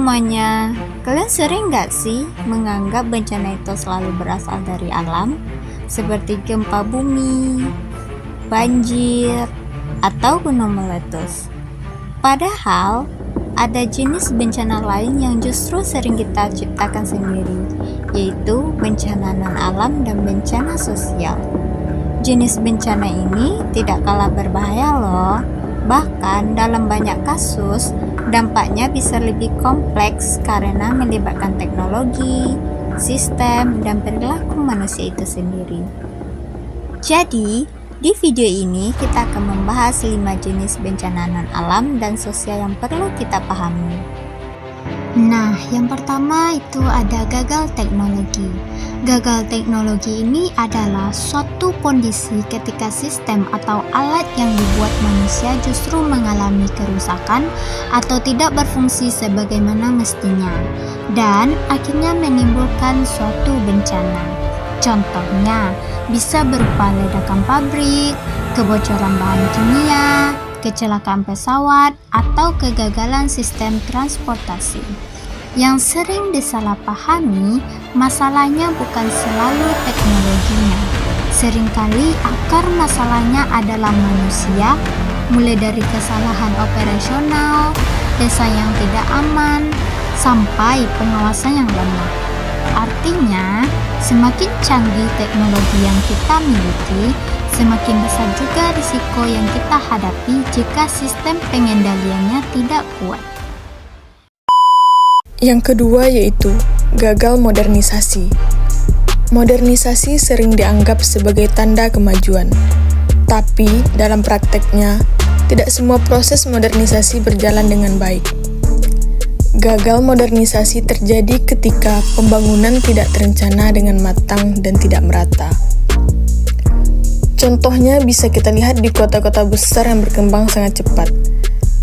semuanya, kalian sering nggak sih menganggap bencana itu selalu berasal dari alam, seperti gempa bumi, banjir, atau gunung meletus? Padahal, ada jenis bencana lain yang justru sering kita ciptakan sendiri, yaitu bencana non-alam dan bencana sosial. Jenis bencana ini tidak kalah berbahaya loh. Bahkan dalam banyak kasus, dampaknya bisa lebih kompleks karena melibatkan teknologi, sistem, dan perilaku manusia itu sendiri. Jadi, di video ini kita akan membahas 5 jenis bencana non-alam dan sosial yang perlu kita pahami. Nah, yang pertama itu ada gagal teknologi. Gagal teknologi ini adalah suatu kondisi ketika sistem atau alat yang dibuat manusia justru mengalami kerusakan atau tidak berfungsi sebagaimana mestinya, dan akhirnya menimbulkan suatu bencana. Contohnya, bisa berupa ledakan pabrik, kebocoran bahan kimia, kecelakaan pesawat, atau kegagalan sistem transportasi. Yang sering disalahpahami, masalahnya bukan selalu teknologinya. Seringkali akar masalahnya adalah manusia, mulai dari kesalahan operasional, desa yang tidak aman, sampai pengawasan yang lemah. Artinya, semakin canggih teknologi yang kita miliki, semakin besar juga risiko yang kita hadapi jika sistem pengendaliannya tidak kuat. Yang kedua yaitu gagal modernisasi. Modernisasi sering dianggap sebagai tanda kemajuan, tapi dalam prakteknya, tidak semua proses modernisasi berjalan dengan baik. Gagal modernisasi terjadi ketika pembangunan tidak terencana dengan matang dan tidak merata. Contohnya bisa kita lihat di kota-kota besar yang berkembang sangat cepat,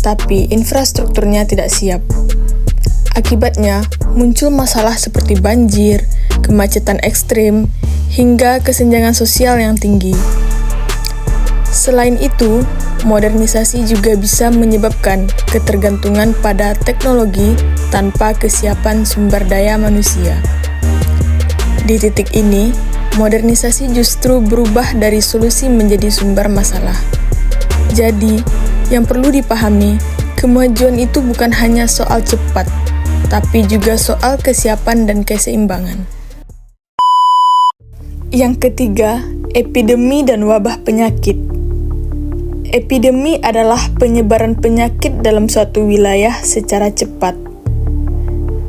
tapi infrastrukturnya tidak siap. Akibatnya, muncul masalah seperti banjir, kemacetan ekstrim, hingga kesenjangan sosial yang tinggi. Selain itu, modernisasi juga bisa menyebabkan ketergantungan pada teknologi tanpa kesiapan sumber daya manusia. Di titik ini, modernisasi justru berubah dari solusi menjadi sumber masalah. Jadi, yang perlu dipahami, kemajuan itu bukan hanya soal cepat, tapi juga soal kesiapan dan keseimbangan. Yang ketiga, epidemi dan wabah penyakit. Epidemi adalah penyebaran penyakit dalam suatu wilayah secara cepat.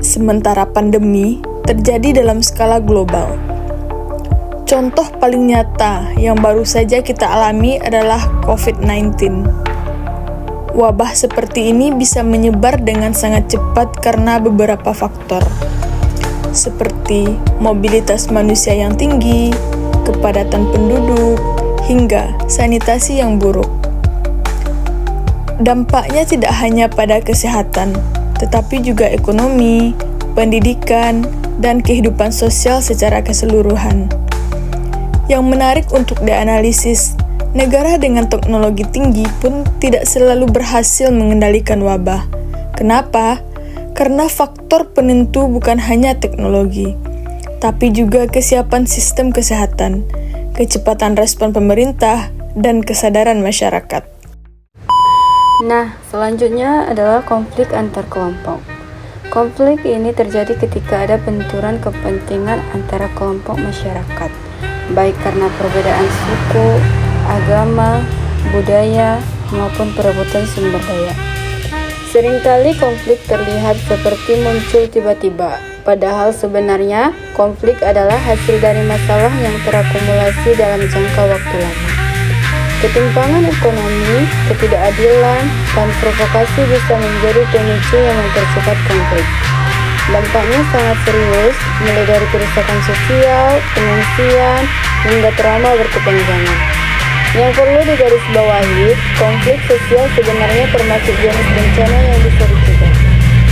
Sementara pandemi terjadi dalam skala global. Contoh paling nyata yang baru saja kita alami adalah COVID-19. Wabah seperti ini bisa menyebar dengan sangat cepat karena beberapa faktor, seperti mobilitas manusia yang tinggi, kepadatan penduduk, hingga sanitasi yang buruk. Dampaknya tidak hanya pada kesehatan, tetapi juga ekonomi, pendidikan, dan kehidupan sosial secara keseluruhan. Yang menarik untuk dianalisis, negara dengan teknologi tinggi pun tidak selalu berhasil mengendalikan wabah. Kenapa? Karena faktor penentu bukan hanya teknologi, tapi juga kesiapan sistem kesehatan, kecepatan respon pemerintah, dan kesadaran masyarakat. Nah, selanjutnya adalah konflik antar kelompok. Konflik ini terjadi ketika ada benturan kepentingan antara kelompok masyarakat, baik karena perbedaan suku, agama, budaya, maupun perebutan sumber daya. Seringkali konflik terlihat seperti muncul tiba-tiba, padahal sebenarnya konflik adalah hasil dari masalah yang terakumulasi dalam jangka waktu lama. Ketimpangan ekonomi, ketidakadilan, dan provokasi bisa menjadi pemicu yang mempercepat konflik. Dampaknya sangat serius, mulai dari kerusakan sosial, pengungsian, hingga trauma berkepanjangan. Yang perlu digarisbawahi, konflik sosial sebenarnya termasuk jenis bencana yang bisa dicegah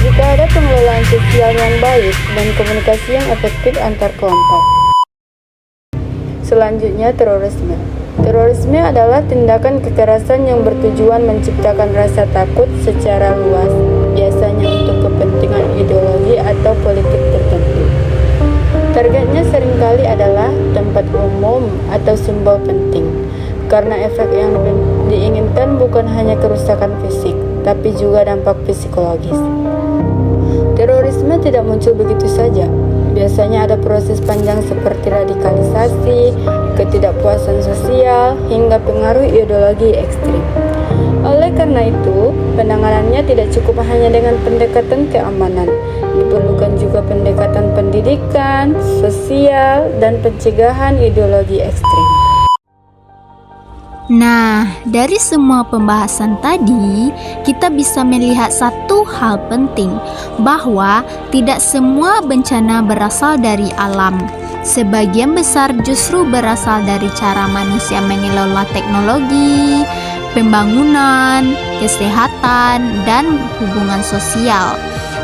jika ada pengelolaan sosial yang baik dan komunikasi yang efektif antar kelompok. Selanjutnya, terorisme. Terorisme adalah tindakan kekerasan yang bertujuan menciptakan rasa takut secara luas, biasanya untuk kepentingan ideologis atau politik tertentu. Targetnya seringkali adalah tempat umum atau simbol penting, karena efek yang diinginkan bukan hanya kerusakan fisik, tapi juga dampak psikologis. Terorisme tidak muncul begitu saja. Biasanya ada proses panjang seperti radikalisasi, ketidakpuasan sosial, hingga pengaruh ideologi ekstrim. Oleh karena itu, penanganannya tidak cukup hanya dengan pendekatan keamanan. Diperlukan juga pendekatan pendidikan, sosial, dan pencegahan ideologi ekstrim. Nah, dari semua pembahasan tadi, kita bisa melihat satu hal penting, bahwa tidak semua bencana berasal dari alam. Sebagian besar justru berasal dari cara manusia mengelola teknologi, pembangunan, kesehatan, dan hubungan sosial.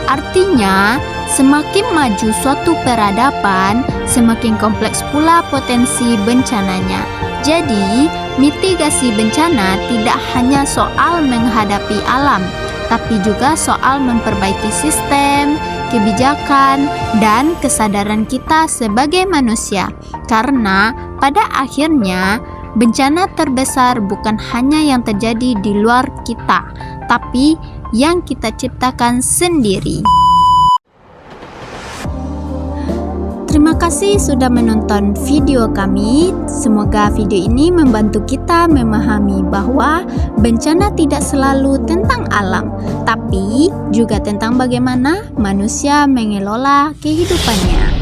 Artinya, semakin maju suatu peradaban, semakin kompleks pula potensi bencananya. Jadi, mitigasi bencana tidak hanya soal menghadapi alam, tapi juga soal memperbaiki sistem, kebijakan, dan kesadaran kita sebagai manusia. Karena pada akhirnya, bencana terbesar bukan hanya yang terjadi di luar kita, tapi yang kita ciptakan sendiri. Terima kasih sudah menonton video kami. Semoga video ini membantu kita memahami bahwa bencana tidak selalu tentang alam, tapi juga tentang bagaimana manusia mengelola kehidupannya.